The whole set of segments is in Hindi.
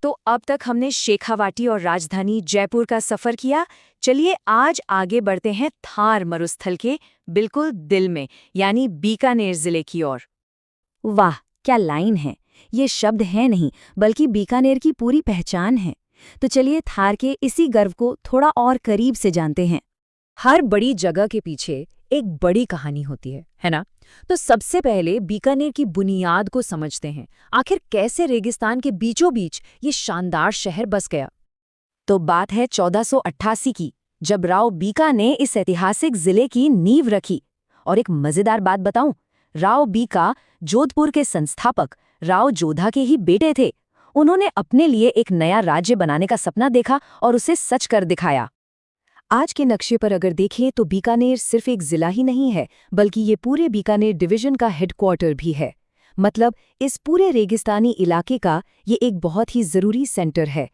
तो अब तक हमने शेखावाटी और राजधानी जयपुर का सफर किया। चलिए आज आगे बढ़ते हैं थार मरुस्थल के बिल्कुल दिल में, यानी बीकानेर जिले की ओर। वाह, क्या लाइन है! ये शब्द है नहीं, बल्कि बीकानेर की पूरी पहचान है। तो चलिए थार के इसी गर्व को थोड़ा और करीब से जानते हैं। हर बड़ी जगह के पीछे एक बड़ी कहानी होती है ना? तो सबसे पहले बीकानेर की बुनियाद को समझते हैं। आखिर कैसे रेगिस्तान के बीचों बीच ये शानदार शहर बस गया? तो बात है 1488 की, जब राव बीका ने इस ऐतिहासिक जिले की नींव रखी। और एक मजेदार बात बताऊं, राव बीका जोधपुर के संस्थापक राव जोधा के ही बेटे थे। उन्होंने अपने लिए एक नया राज्य बनाने का सपना देखा और उसे सच कर दिखाया। आज के नक्शे पर अगर देखें तो बीकानेर सिर्फ एक जिला ही नहीं है, बल्कि ये पूरे बीकानेर डिवीजन का हेडक्वार्टर भी है। मतलब इस पूरे रेगिस्तानी इलाके का ये एक बहुत ही जरूरी सेंटर है।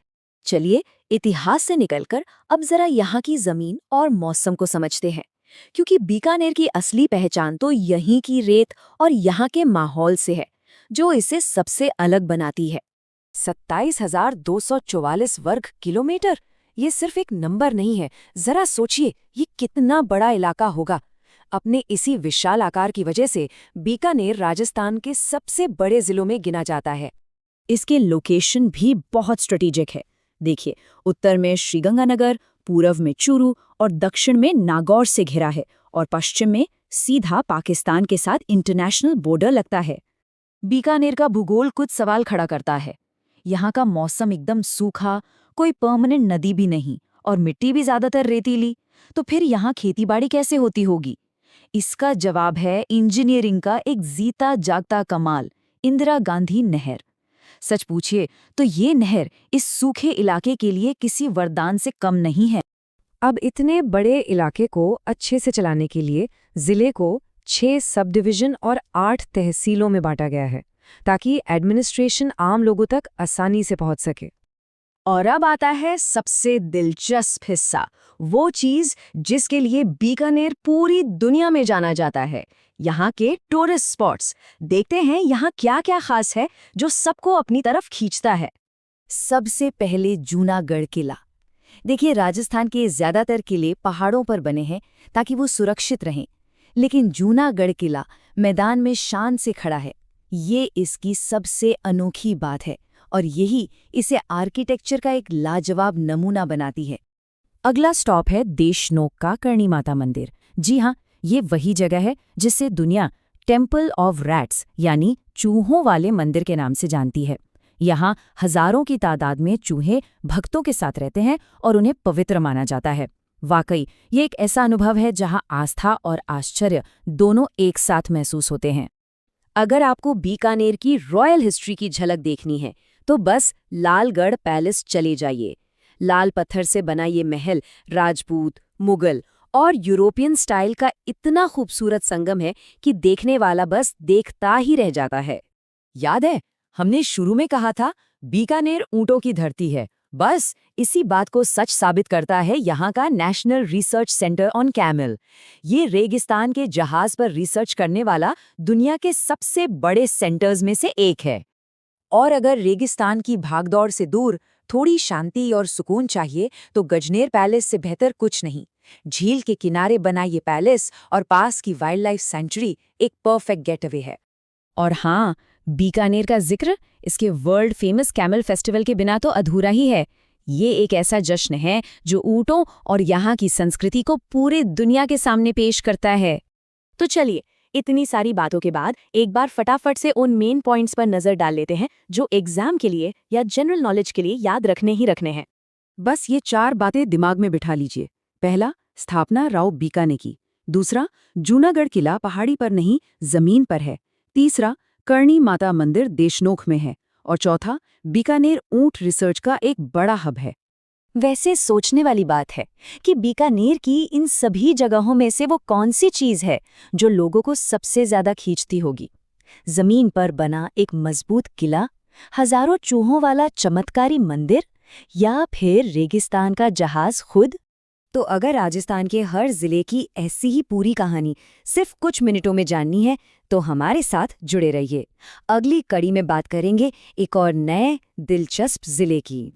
चलिए इतिहास से निकलकर अब जरा यहाँ की जमीन और मौसम को समझते हैं, क्योंकि बीकानेर की असली पहचान तो यहीं की रेत और यहाँ के माहौल से है, जो इसे सबसे अलग बनाती है। 27,244 वर्ग किलोमीटर, ये सिर्फ एक नंबर नहीं है। जरा सोचिए ये कितना बड़ा इलाका होगा। अपने इसी विशाल आकार की वजह से बीकानेर राजस्थान के सबसे बड़े जिलों में गिना जाता है। इसके लोकेशन भी बहुत स्ट्रेटेजिक है। देखिए, उत्तर में श्रीगंगानगर, पूर्व में चूरू और दक्षिण में नागौर से घिरा है, और पश्चिम में सीधा पाकिस्तान के साथ इंटरनेशनल बॉर्डर लगता है। बीकानेर का भूगोल कुछ सवाल खड़ा करता है। यहाँ का मौसम एकदम सूखा, कोई परमानेंट नदी भी नहीं, और मिट्टी भी ज्यादातर रेतीली। तो फिर यहाँ खेतीबाड़ी कैसे होती होगी? इसका जवाब है इंजीनियरिंग का एक जीता जागता कमाल, इंदिरा गांधी नहर। सच पूछिए तो ये नहर इस सूखे इलाके के लिए किसी वरदान से कम नहीं है। अब इतने बड़े इलाके को अच्छे से चलाने के लिए जिले को 6 सब डिवीजन और 8 तहसीलों में बांटा गया है, ताकि एडमिनिस्ट्रेशन आम लोगों तक आसानी से पहुंच सके। और अब आता है सबसे दिलचस्प हिस्सा, वो चीज जिसके लिए बीकानेर पूरी दुनिया में जाना जाता है, यहाँ के टूरिस्ट स्पॉट्स। देखते हैं यहाँ क्या क्या खास है जो सबको अपनी तरफ खींचता है। सबसे पहले जूनागढ़ किला। देखिए, राजस्थान के ज्यादातर किले पहाड़ों पर बने हैं ताकि वो सुरक्षित रहें, लेकिन जूनागढ़ किला मैदान में शान से खड़ा है। ये इसकी सबसे अनोखी बात है, और यही इसे आर्किटेक्चर का एक लाजवाब नमूना बनाती है। अगला स्टॉप है देशनोक का करणी माता मंदिर। जी हाँ, ये वही जगह है जिसे दुनिया टेम्पल ऑफ रैट्स यानी चूहों वाले मंदिर के नाम से जानती है। यहाँ हजारों की तादाद में चूहे भक्तों के साथ रहते हैं और उन्हें पवित्र माना जाता है। वाकई ये एक ऐसा अनुभव है जहाँ आस्था और आश्चर्य दोनों एक साथ महसूस होते हैं। अगर आपको बीकानेर की रॉयल हिस्ट्री की झलक देखनी है तो बस लालगढ़ पैलेस चले जाइए। लाल पत्थर से बना ये महल राजपूत, मुगल और यूरोपियन स्टाइल का इतना खूबसूरत संगम है कि देखने वाला बस देखता ही रह जाता है। याद है हमने शुरू में कहा था बीकानेर ऊंटों की धरती है। बस इसी बात को सच साबित करता है यहाँ का national research centre on camel. ये रेगिस्तान के जहाज पर रिसर्च करने वाला दुनिया के सबसे बड़े सेंटर्स में से एक है। और अगर रेगिस्तान की भागदौड़ से दूर थोड़ी शांति और सुकून चाहिए तो गजनेर पैलेस से बेहतर कुछ नहीं। झील के किनारे बना ये पैलेस और पास की वाइल्ड लाइफ सेंचुरी एक परफेक्ट गेटअवे है। और हाँ, बीकानेर का जिक्र इसके वर्ल्ड फेमस कैमल फेस्टिवल के बिना तो अधूरा ही है। ये एक ऐसा जश्न है जो ऊंटों और यहाँ की संस्कृति को पूरे दुनिया के सामने पेश करता है। तो चलिए, इतनी सारी बातों के बाद एक बार फटाफट से उन मेन पॉइंट्स पर नजर डाल लेते हैं जो एग्जाम के लिए या जनरल नॉलेज के लिए याद रखने ही रखने हैं। बस ये 4 बातें दिमाग में बिठा लीजिए। पहला, स्थापना राव बीका ने की। दूसरा, जूनागढ़ किला पहाड़ी पर नहीं जमीन पर है। तीसरा, करणी माता मंदिर देशनोक में है। और चौथा, बीकानेर ऊंट रिसर्च का एक बड़ा हब है। वैसे सोचने वाली बात है कि बीकानेर की इन सभी जगहों में से वो कौन सी चीज है जो लोगों को सबसे ज्यादा खींचती होगी? जमीन पर बना एक मजबूत किला, हजारों चूहों वाला चमत्कारी मंदिर, या फिर रेगिस्तान का जहाज खुद? तो अगर राजस्थान के हर जिले की ऐसी ही पूरी कहानी सिर्फ कुछ मिनटों में जाननी है तो हमारे साथ जुड़े रहिए। अगली कड़ी में बात करेंगे एक और नए दिलचस्प जिले की।